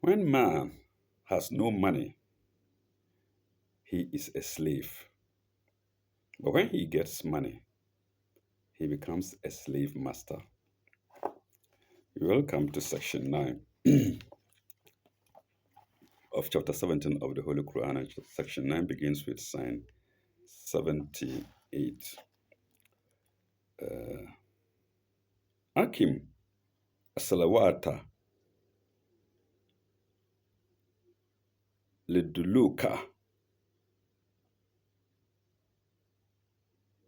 When man has no money, he is a slave. But when he gets money, he becomes a slave master. Welcome to section 9 of chapter 17 of the Holy Quran. And section 9 begins with sign 78. Akim Salawata Liduluka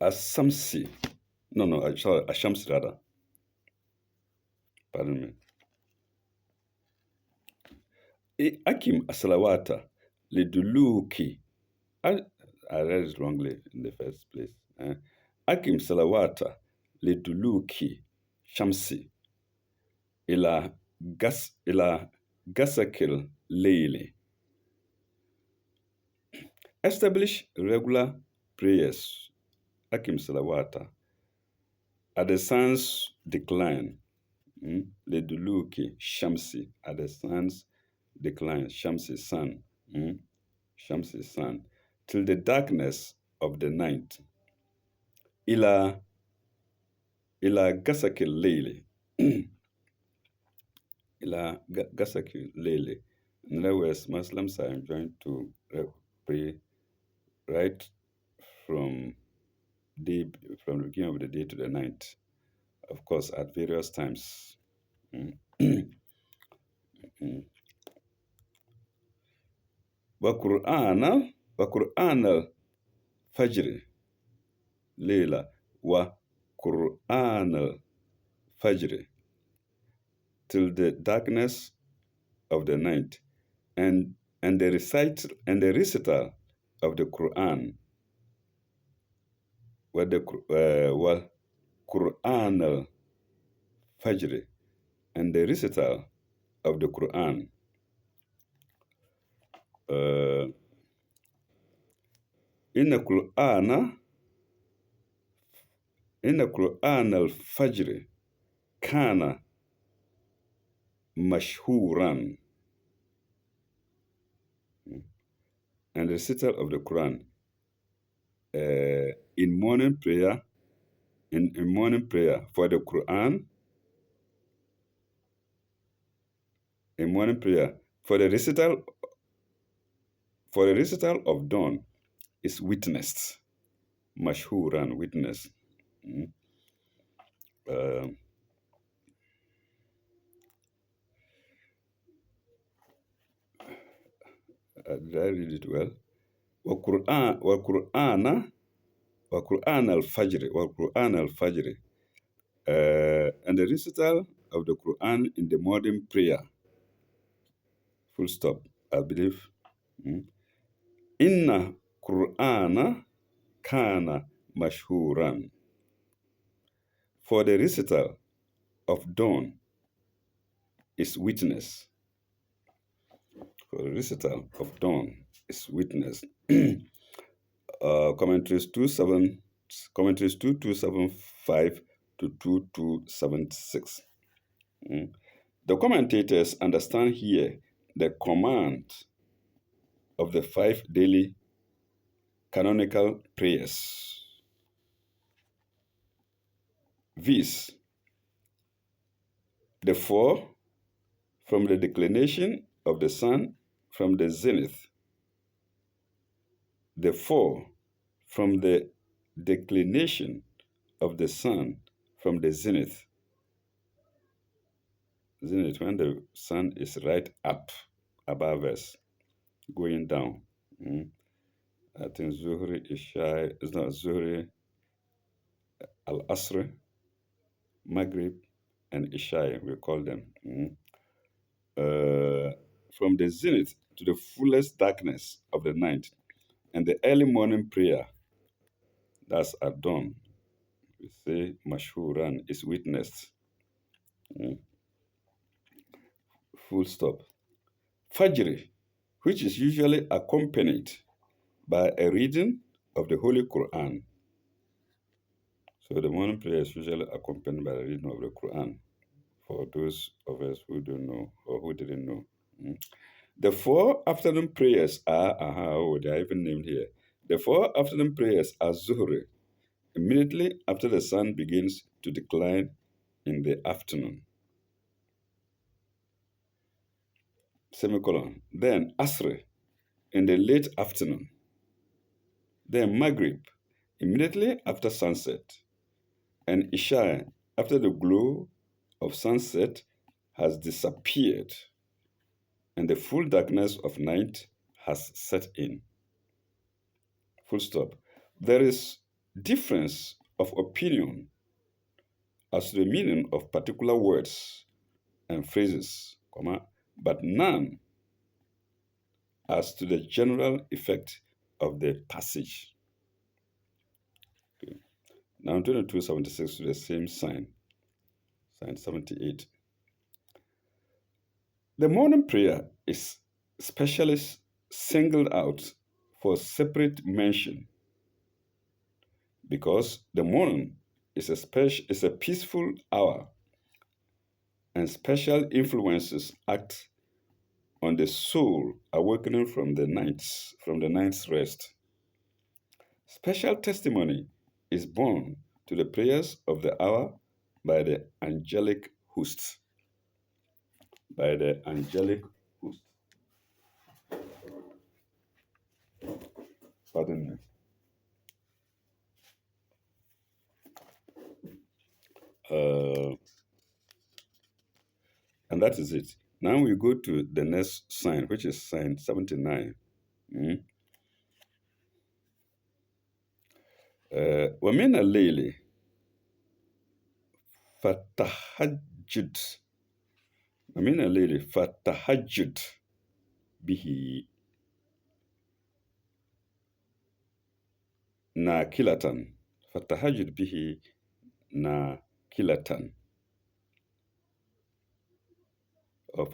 Asamsi. No, sorry, Ashamsi rather. Pardon me. Akim Salawata Liduluki. I read it wrongly in the first place. Akim Salawata Liduluki Shamsi ila Gasakil Leili. Establish regular prayers, Akim Salawata, at the sun's decline. Leduluki Shamsi, at the sun's decline. Shamsi sun. Shamsi sun. Till the darkness of the night. Ila Gasakil Leili. Ila Gasakil Leili. In other words, Muslims are enjoined to pray right from from the beginning of the day to the night, of course, at various times. وقرآن الفجر ليلة وقرآن الفجر till the darkness of the night, and the recital of the Quran, Quran al-Fajr, and the recital of the Quran. In Quran al-Fajr kana mashhuran, and the recital of the Quran in morning prayer, for the Quran, in morning prayer for the recital of dawn is witnessed. Mashhuran, witness. Did I read it well? وقرآن al-Fajr, and the recital of the Quran in the morning prayer. Full stop, I believe. Inna Qur'ana kana mashhuran. For the recital of dawn is witness. For the recital of dawn is witness. Commentaries 2275 to 2276. The commentators understand here the command of the 5 daily canonical prayers. Viz. The 4 from the declination of the sun from the zenith. The 4 from the declination of the sun from the zenith. Zenith, when the sun is right up above us, going down. I think Zuhri, Isha, it's not Zuhri, Al-Asr, Maghrib, and Isha, we call them. From the zenith to the fullest darkness of the night, and the early morning prayer, that's at dawn. We say Mashhuran is witnessed. Full stop. Fajr, which is usually accompanied by a reading of the Holy Quran. So the morning prayer is usually accompanied by a reading of the Quran, for those of us who don't know or who didn't know. Mm. The four afternoon prayers are, they are even named here. The four afternoon prayers are Zuhri, immediately after the sun begins to decline in the afternoon, semicolon. Then Asr in the late afternoon. Then Maghrib immediately after sunset. And Isha after the glow of sunset has disappeared and the full darkness of night has set in. Full stop. There is difference of opinion as to the meaning of particular words and phrases, comma, but none as to the general effect of the passage. Okay. Now 2276 to the same sign, sign 78. The morning prayer is specially singled out for separate mention because the morning is a peaceful hour and special influences act on the soul awakening from the night's rest. Special testimony is borne to the prayers of the hour by the angelic host. By the angelic host. Pardon me. Uh, and that is it. Now we go to the next sign, which is sign 79. Mm. ومن الليل فتهجد ومن الليل فتهجد به ناكلة فتهجد به ناكلة or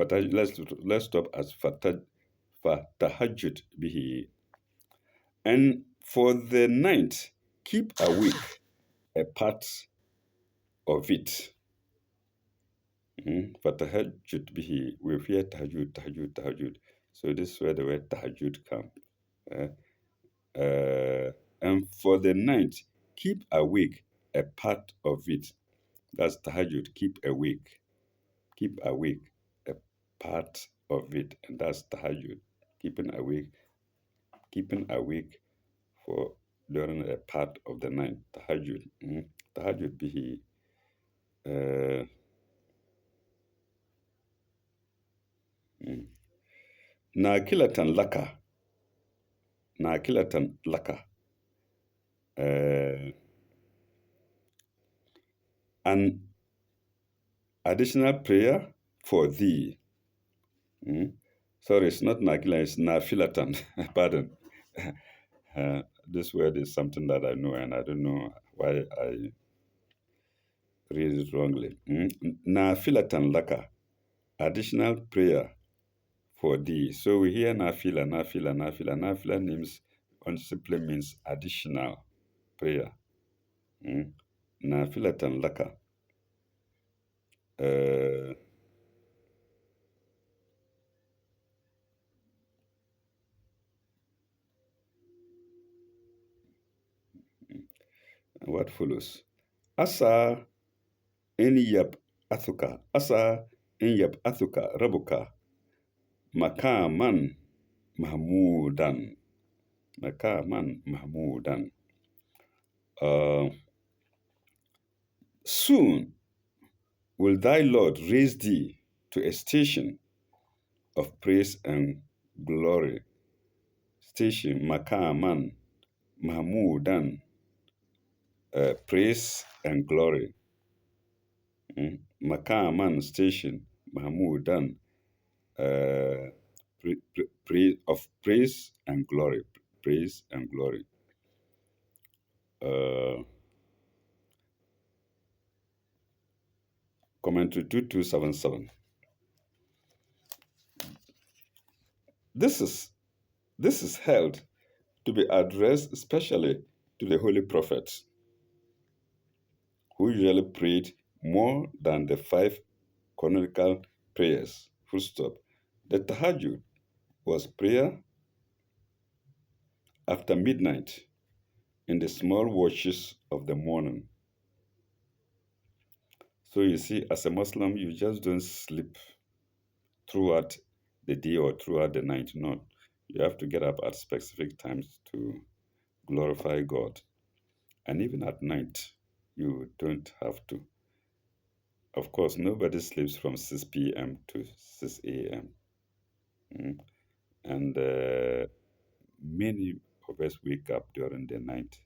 let's stop as fatahajjud bihi. And for the night, keep awake a part of it. Fatahajjud bihi. We hear tahajjud, tahajjud, tahajjud. So this is where the word tahajjud comes. And for the night, keep awake a part of it. That's tahajjud, keep awake. Keep awake a part of it. And that's tahajjud, keeping awake for during a part of the night. Tahajjud. Tahajjud bihi. Nakilatan laka. Nakilatan laka. An additional prayer for thee. Sorry, it's not nakila, it's nafilatan. Pardon. This word is something that I know, and I don't know why I read it wrongly. Nafilatan laka. Additional prayer for thee. So we hear nafila, nafila, nafila. Nafila simply means additional prayer. Nafilatan laka. What follows? Asa in yab athuka. Asa in yab athuka rabuka. Makaman mahmudan. Makaman mahmudan. Soon will thy Lord raise thee to a station of praise and glory. Station Makaman Mahmudan, praise and glory. Makaman station Mahmudan, of praise and glory. Praise and glory. Commentary 2277. This is held to be addressed especially to the holy prophets, who usually prayed more than the 5 canonical prayers. Full stop. The tahajjud was prayer after midnight in the small watches of the morning. So you see, as a Muslim, you just don't sleep throughout the day or throughout the night. No, you have to get up at specific times to glorify God. And even at night, you don't have to. Of course, nobody sleeps from 6 p.m. to 6 a.m. Mm. And many of us wake up during the night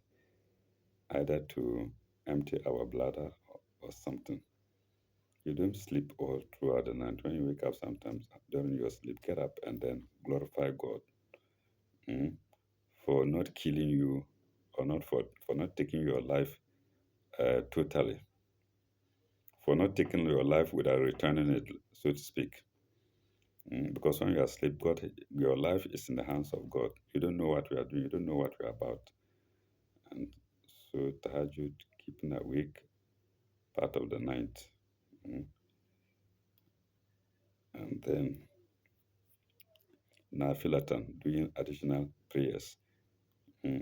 either to empty our bladder or something. You don't sleep all throughout the night. When you wake up sometimes during your sleep, get up and then glorify God, mm, for not killing you or not for not taking your life totally, for not taking your life without returning it, so to speak. Because when you are asleep, God, your life is in the hands of God. You don't know what we are doing. You don't know what we are about. And so tahajjud, keeping awake part of the night, mm, and then nafilatan, doing additional prayers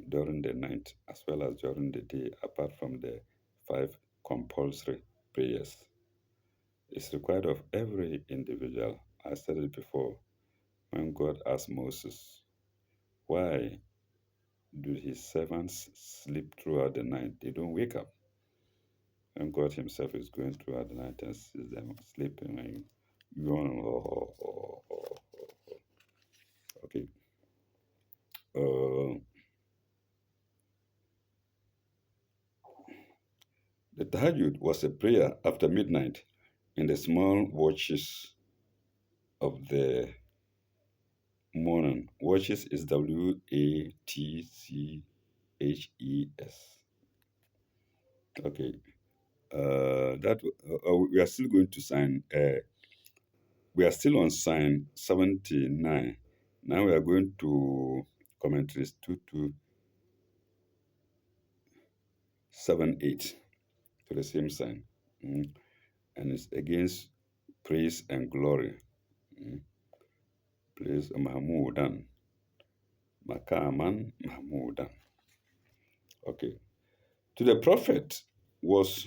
during the night as well as during the day, apart from the five compulsory prayers. It's required of every individual. I said it before when God asked Moses, why do his servants sleep throughout the night? They don't wake up. And God Himself is going throughout the night and sees them sleeping and yawn. Okay. Uh, the Tahajjud was a prayer after midnight in the small watches of the morning. Watches is WATCHES. Okay. That we are still going to sign. We are still on sign 79. Now we are going to commentaries 2278 to the same sign. And it's against praise and glory. Mm. Praise Mahmudan. Makaman Mahmudan. Okay. To the prophet was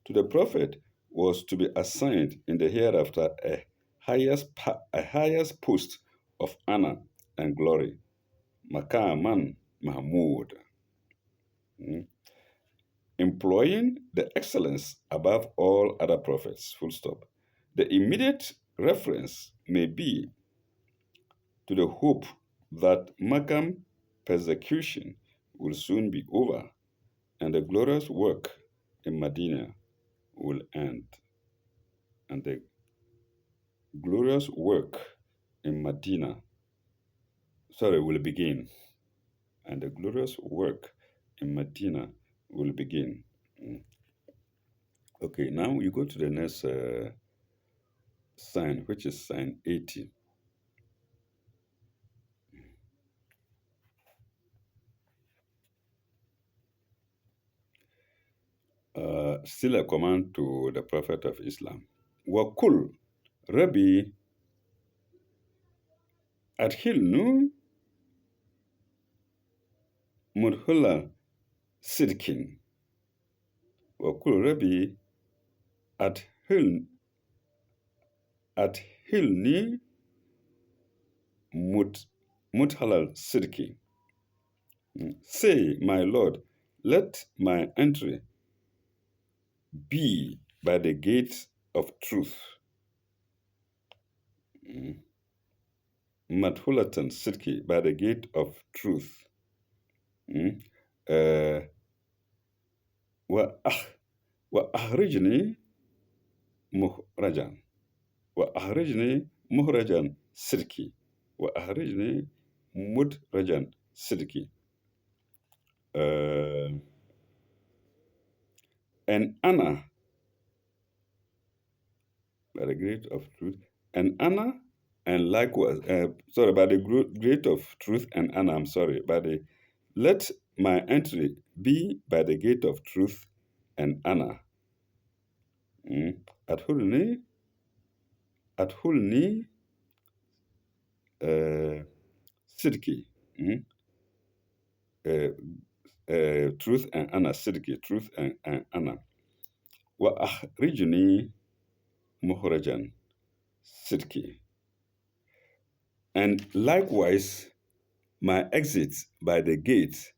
to the prophet was to be assigned in the hereafter a highest post of honor and glory. Makaman Mahmud. Mm. Employing the excellence above all other prophets. Full stop. The immediate reference may be to the hope that Makam persecution will soon be over and the glorious work in Medina will end. And the glorious work in Medina, will begin. And the glorious work in Medina will begin. Mm. Okay, now you go to the next sign, which is sign 80. Still a command to the Prophet of Islam. Wakul Rabbi Adhilnu Mudhula Sidkin. Wakul Rabbi Adhil Adhilni Mudhalal Sidki. Say, my Lord, let my entry be by the gate of truth. Madhulatan Sidki, by the gate of truth. Uh, وأخرجني مخرجا وأخرجني مخرجا صدقي وأخرجني مدرجا صدقي. And Anna, by the gate of truth, and Anna, and likewise, by the gate of truth and Anna, let my entry be by the gate of truth and Anna. Adhulni Sidki. Truth and honor. Sidki, truth and honor. وأخرجني مخرجا صدقي. And likewise, my exit by the gate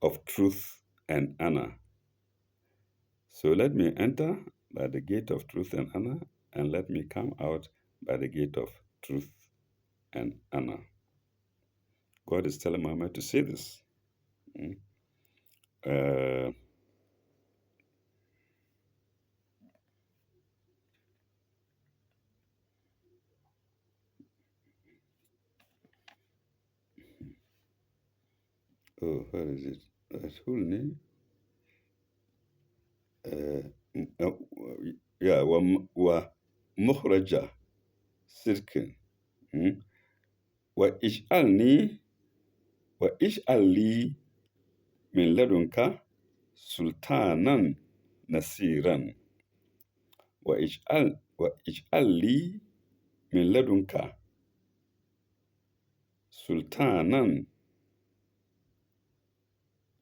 of truth and honor. So let me enter by the gate of truth and honor, and let me come out by the gate of truth and honor. God is telling Muhammad to say this. Uh, where is it? Full name? Uh, yeah, wa mukhraja sirkin. وَاجْعَلْنِي وَاجْعَلْ لِي مِنْ لَدُنْكَ سُلْطَانًا نَصِيرًا. وَاجْعَلْ لِي مِنْ لَدُنْكَ سُلْطَانًا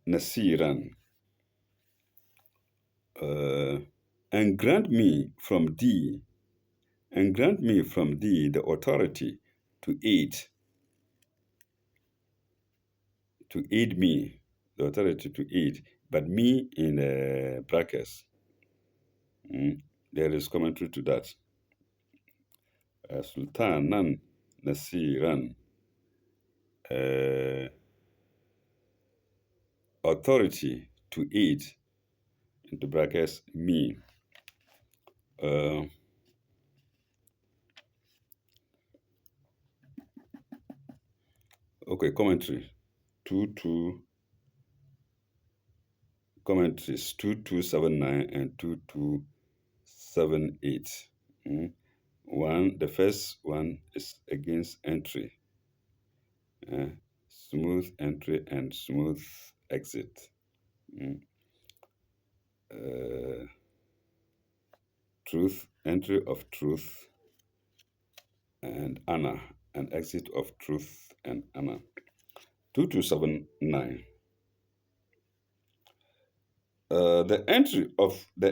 نَصِيرًا. And grant me from thee the authority to aid me, the authority to aid, but me in brackets. There is commentary to that. Sultanan Nasiran, authority to aid, into brackets, me. Okay, commentary. Commentaries 2279 and 2278. The first one is against entry. Smooth entry and smooth exit. Truth, entry of truth and honor, and exit of truth and honor. 2279. The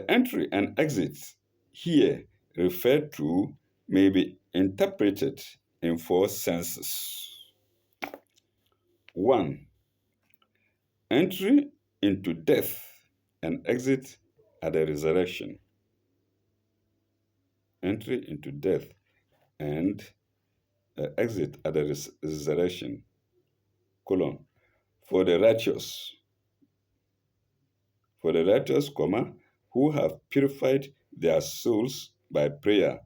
entry and exit here referred to may be interpreted in four senses. 1. Entry into death and exit at the resurrection. Entry into death and exit at the resurrection. For the righteous, who have purified their souls by prayer,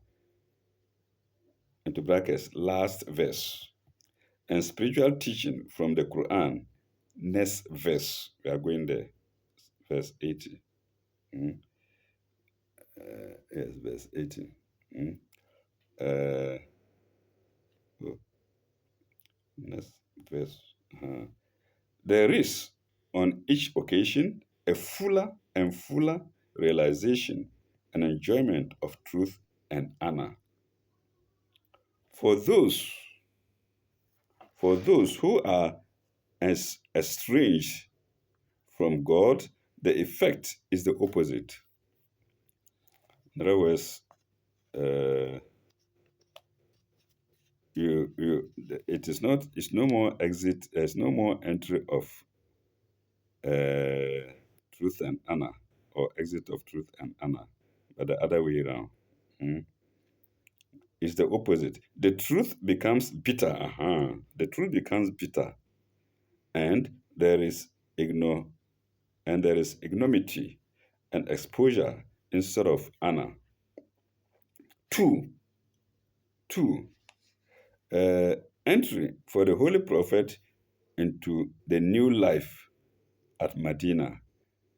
into brackets, last verse, and spiritual teaching from the Quran, next verse. We are going there, verse 80. Yes, verse 18. Next verse. There is, on each occasion, a fuller and fuller realization and enjoyment of truth and honor. For those who are estranged from God, the effect is the opposite. In other words, it's no more exit. There's no more entry of truth and honor, or exit of truth and honor, but the other way around. It's the opposite. The truth becomes bitter. The truth becomes bitter, and there is ignominy and exposure instead of honor. Two, entry for the Holy Prophet into the new life at Medina.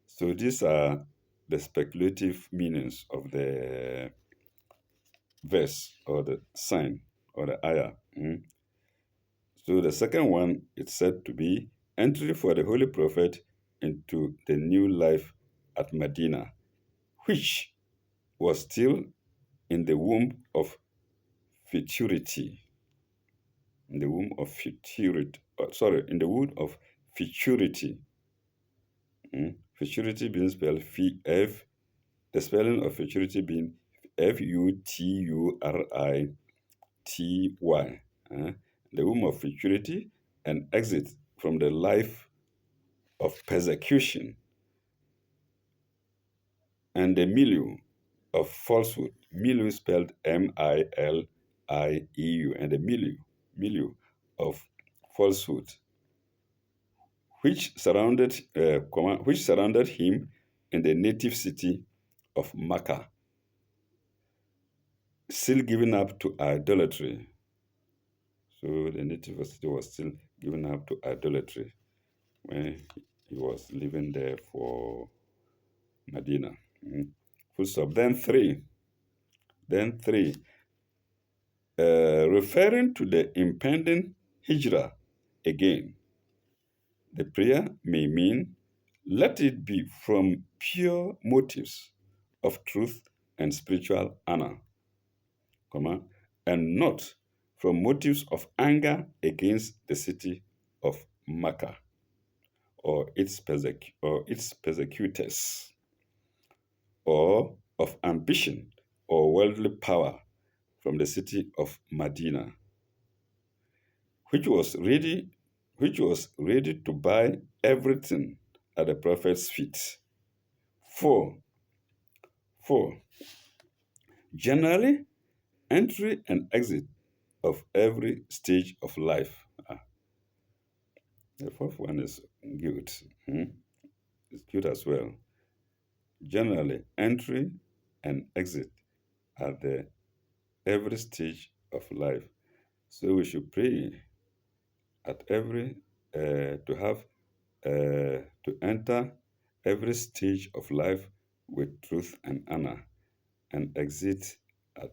So these are the speculative meanings of the verse or the sign or the ayah. So the second one is said to be entry for the Holy Prophet into the new life at Medina, which was still in the womb of futurity. in the womb of futurity. In the womb of futurity. Futurity being spelled F. The spelling of futurity being Futurity. The womb of futurity and exit from the life of persecution and the milieu of falsehood. Milieu spelled Milieu, and the milieu of falsehood, which surrounded him in the native city of Makkah, still given up to idolatry. So the native city was still given up to idolatry when he was living there for Medina. Full stop. Then three, referring to the impending hijrah again. The prayer may mean, let it be from pure motives of truth and spiritual honor, and not from motives of anger against the city of Makkah or its persecutors, or of ambition or worldly power from the city of Medina, which was ready to buy everything at the prophet's feet. Four, generally, entry and exit of every stage of life. The fourth one is good. It's good as well. Generally, entry and exit at every stage of life. So we should pray at every to enter every stage of life with truth and honor, and exit at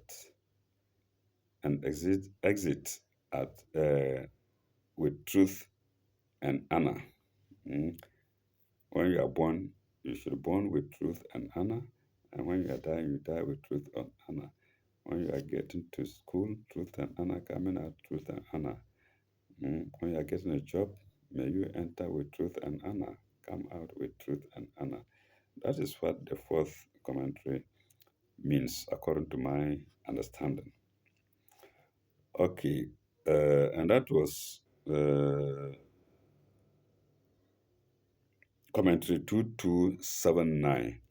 with truth and honor. When you are born, you should be born with truth and honor, and when you are dying, you die with truth and honor. When you are getting to school, truth and honor. Coming out, truth and honor. When you are getting a job, may you enter with truth and honor, come out with truth and honor. That is what the fourth commentary means, according to my understanding. Okay, and that was commentary 2279.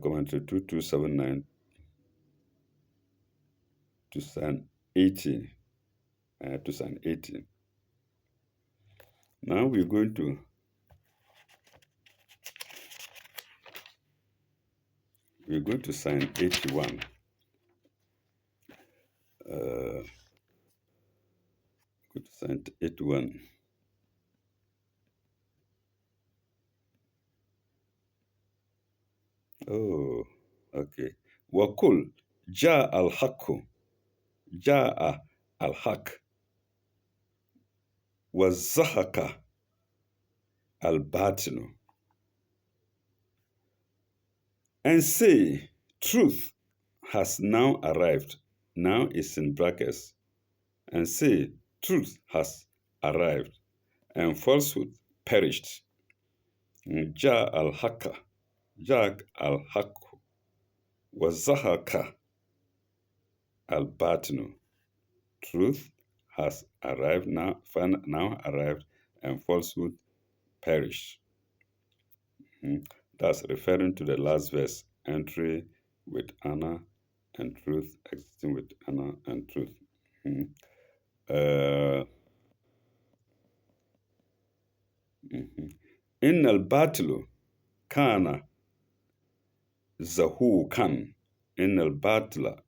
Commentary 2279 to Psalm 80. To Psalm 80. Now we're going to Psalm 81. Go to Psalm 81. Oh, okay. Wakul ja al-haq wazahaka al-batinu, and say, truth has now arrived. Now is in brackets. And say, truth has arrived, and falsehood perished. Ja al-haq wazahaka al-batinu. Truth has arrived now arrived, and falsehood perished. That's referring to the last verse, entry with honor and truth, exiting with honor and truth. In al-batilu kana zahukan. In al-batila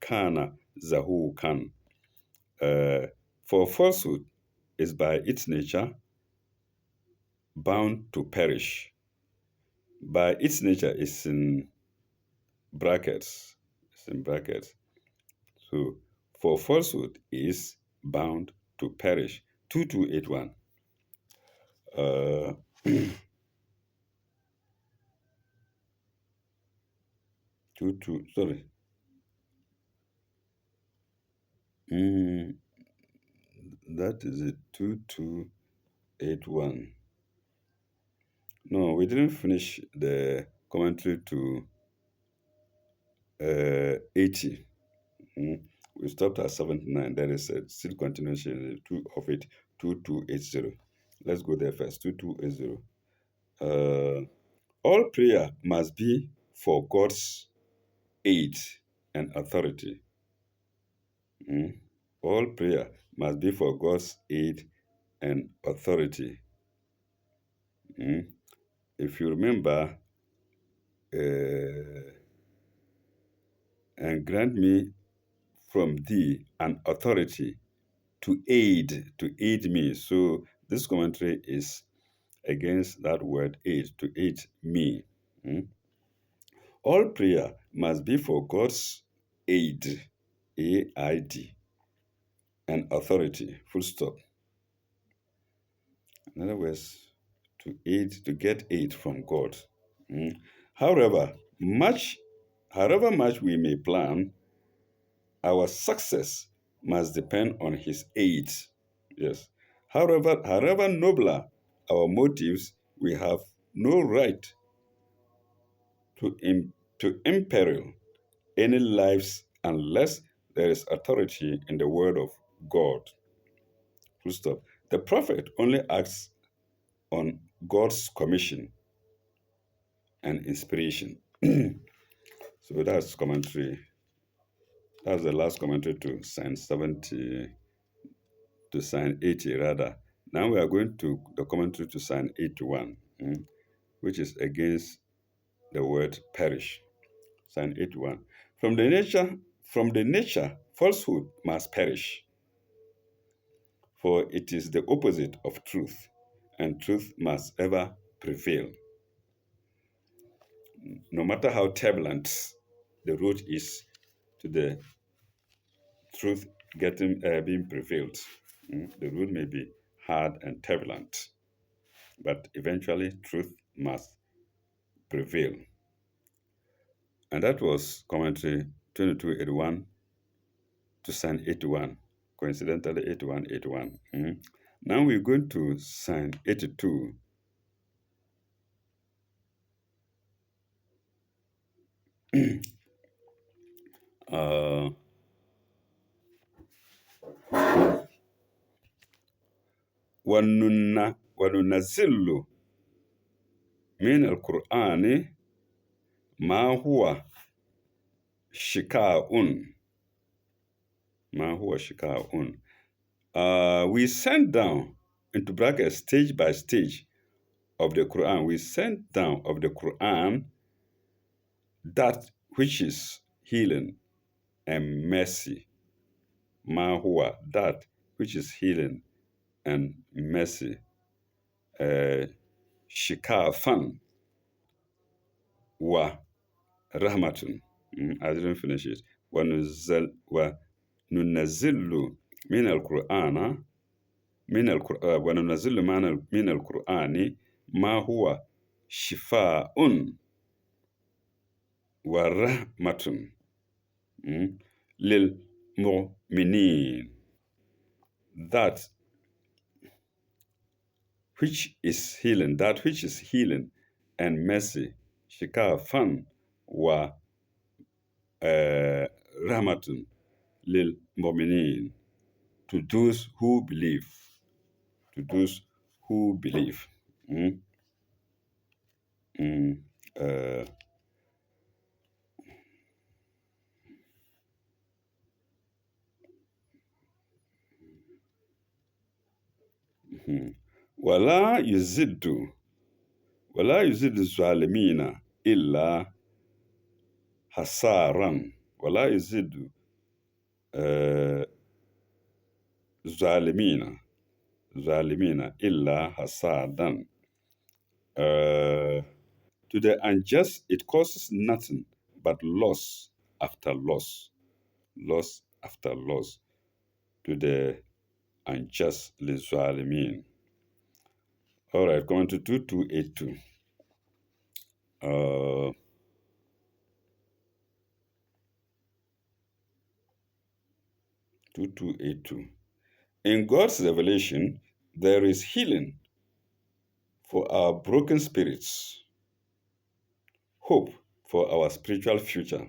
kana zahukan. For falsehood is by its nature bound to perish. By its nature is in brackets. So, for falsehood is bound to perish. 2281. Sorry. Mm, that is it. 2281. No, we didn't finish the commentary to 80. Mm. We stopped at 79. There is a still continuation two of it, 2280. Let's go there first. 2280. Uh, all prayer must be for God's aid and authority. Mm. All prayer must be for God's aid and authority. Mm. If you remember, and grant me from thee an authority to aid me. So this commentary is against that word aid, to aid me. Mm. All prayer must be for God's aid, AID, and authority, full stop. In other words, to get aid from God. Mm. However, however much we may plan, our success must depend on His aid. Yes. However nobler our motives, we have no right to imperil any lives unless there is authority in the word of God. Full stop. The prophet only acts on God's commission and inspiration. So that's commentary. That's the last commentary to Psalm 70, to Psalm 80 rather. Now we are going to the commentary to Psalm 81, which is against the word perish. Psalm 81. From the nature, falsehood must perish, for it is the opposite of truth, and truth must ever prevail. No matter how turbulent the road is to the truth getting being prevailed, the road may be hard and turbulent, but eventually truth must prevail. And that was commentary 2281 to Psalm 81, coincidentally 8181. Now we're going to Psalm 82. uh, وننزل من القرآن ما هو شكاء ما هو شكاء. We sent down, into brackets, stage by stage of the Quran. We sent down of the Quran that which is healing and mercy. Ma huwa, that which is healing and mercy. Shikafan wa rahmatun. I didn't finish it. وننزل من القرآن وننزل من القرآن ما هو شفاء ورحمة للمؤمنين. That which is healing and mercy. Shikafan wa rahmatun lil mu'minin, to those who believe. To those who believe. Mm, mm, uh, mhm. ولا يزد ولا يزد الظالمين إلا حسارا. ولا يزد ظالمين إلا حسادا. To the unjust, it causes nothing but loss after loss. Loss after loss. To the unjust, للظالمين. All right, coming to 2282. 2282. In God's revelation, there is healing for our broken spirits, hope for our spiritual future,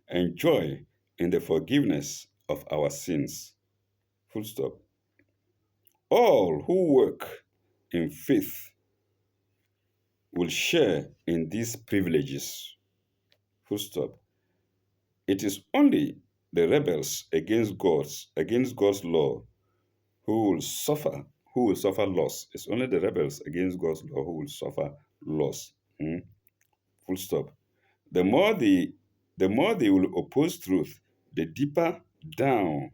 and joy in the forgiveness of our sins. Full stop. All who work in faith will share in these privileges. Full stop. It is only the rebels against God's law who will suffer loss. It's only the rebels against God's law who will suffer loss. Mm? Full stop. The more they will oppose truth, the deeper down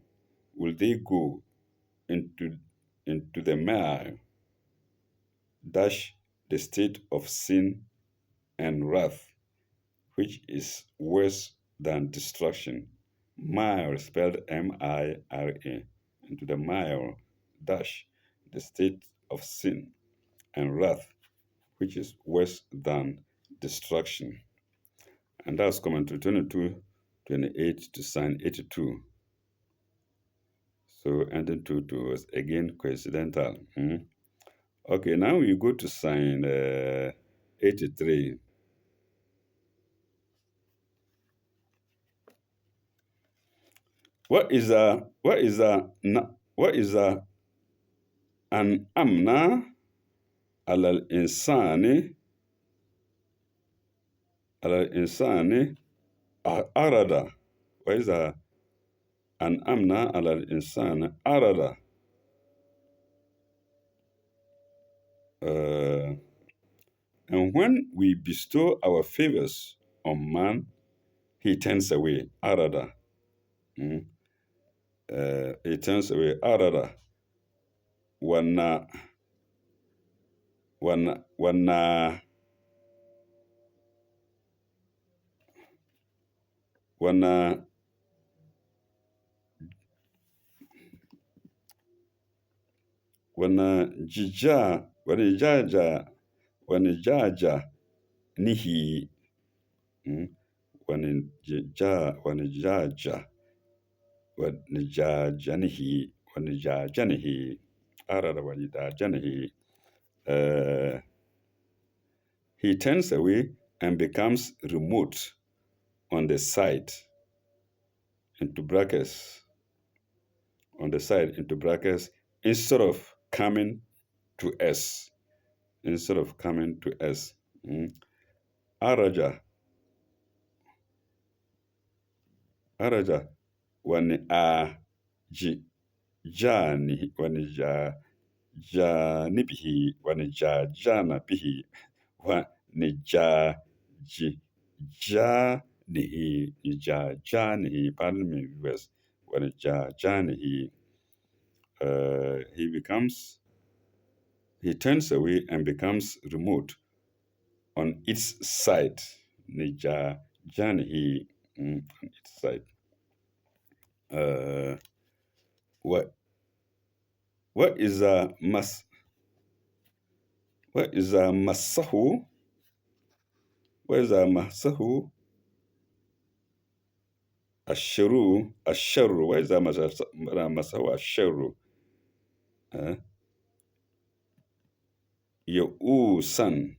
will they go into the mire, dash the state of sin and wrath, which is worse than destruction. Mire spelled Mira, into the mire, dash the state of sin and wrath, which is worse than destruction. And that's commentary 22:28 to sign 82. So ending 2 was again coincidental. Okay, now we go to sign 83. What is a an amna alal insani arada? What is an amna alal insani arada? And when we bestow our favors on man, he turns away. Arada. Mm. He turns away. Arada. Wana wana wana wana wanijaja nihi. Wanijaja wanijajanihi. Arada wanijajanihi. He turns away and becomes remote on the side, into brackets, instead of coming to us. Araja wani a ji jani wani janibihi wani jana bihi wani janihi. Pardon me, viewers. Wani janihi. He turns away and becomes remote on its side. Nijajanihi, on its side. What is a masahu? What is a masahu? Asharu. What is a masahu? Asharu. Ya'usan.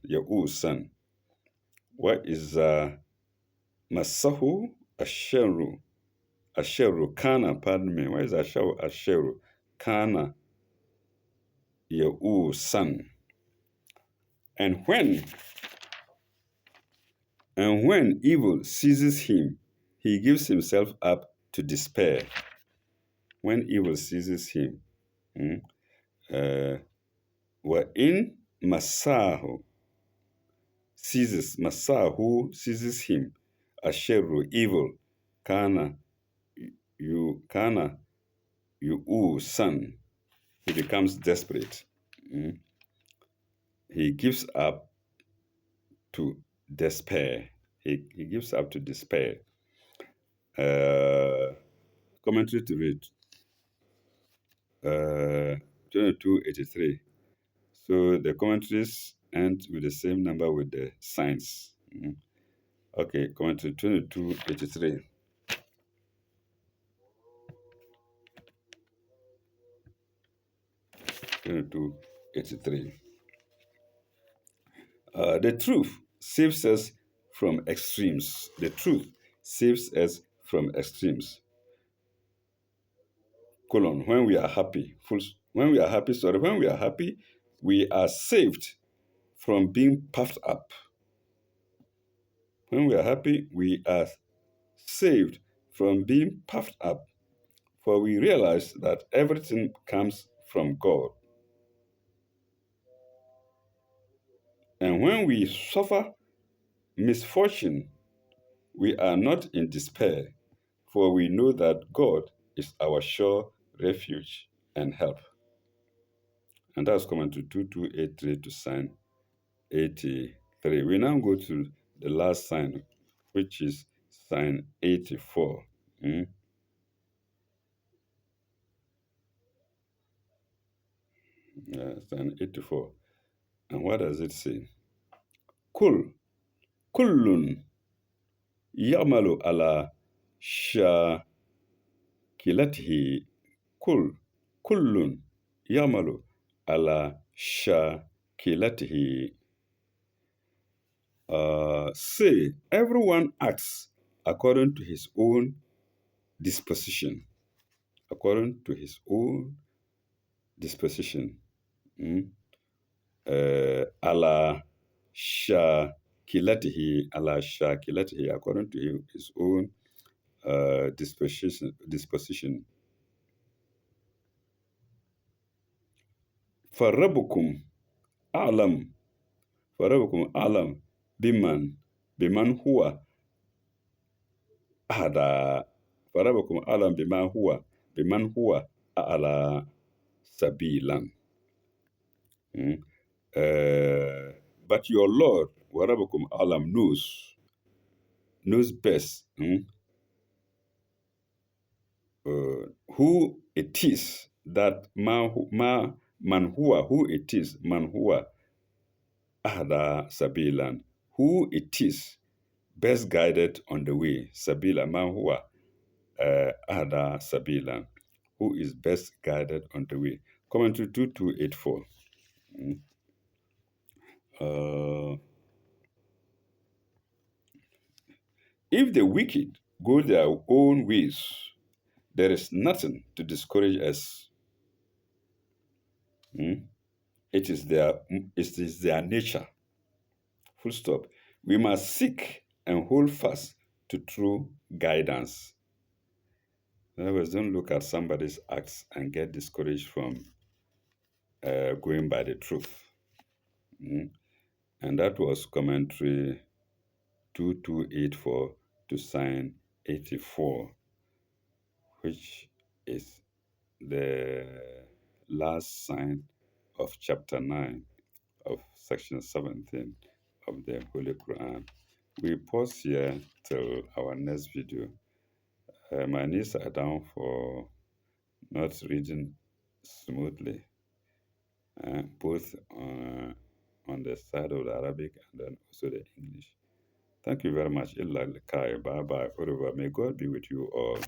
What is a masahu? Asharu. Kana, pardon me. What is asharu? Kana. Ya'usan. And when evil seizes him, he gives himself up to despair. When evil seizes him. In Masahu seizes him. Asheru, evil. Kana you son. He becomes desperate. He gives up to despair. He gives up to despair. Commentary to read. 2283. So the commentaries end with the same number with the signs. Okay, commentary 2283. 22:83. The truth saves us from extremes. The truth saves us from extremes. Colon. When we are happy, when we are happy, we are saved from being puffed up. When we are happy, we are saved from being puffed up, for we realize that everything comes from God. And when we suffer misfortune, we are not in despair, for we know that God is our sure refuge and help. And that's coming to 2283 to sign 83. We now go to the last sign, which is sign 84. Sign 84. And what does it say? Kul, kullun ya'malu ala shakilatihi. Kullun ya'malu ala shakilatihi. Say, everyone acts according to his own disposition. According to his own disposition. Ala shakilatihi, according to his own disposition. فَرَبُّكُمْ أَعْلَمُ بِمَنْ هُوَ أَهْدَى. فَرَبُّكُمْ أَعْلَمُ بِمَنْ هُوَ أَعْلَى سَبِيلًا. But your Lord, وَرَبُّكُمْ أَعْلَمُ, knows best who it is that who ahda sabilan, who it is best guided on the way. Sabila man huwa ahda sabilan, who is best guided on the way. Commentary 2284. If the wicked go their own ways, there is nothing to discourage us. It is their nature. Full stop. We must seek and hold fast to true guidance. In other words, don't look at somebody's acts and get discouraged from going by the truth. And that was commentary 2284 to sign 84, which is the last sign of chapter 9 of section 17 of the Holy Quran. We pause here till our next video. My knees are down for not reading smoothly, both on the side of the Arabic and then also the English. Thank you very much. Bye bye. May God be with you all.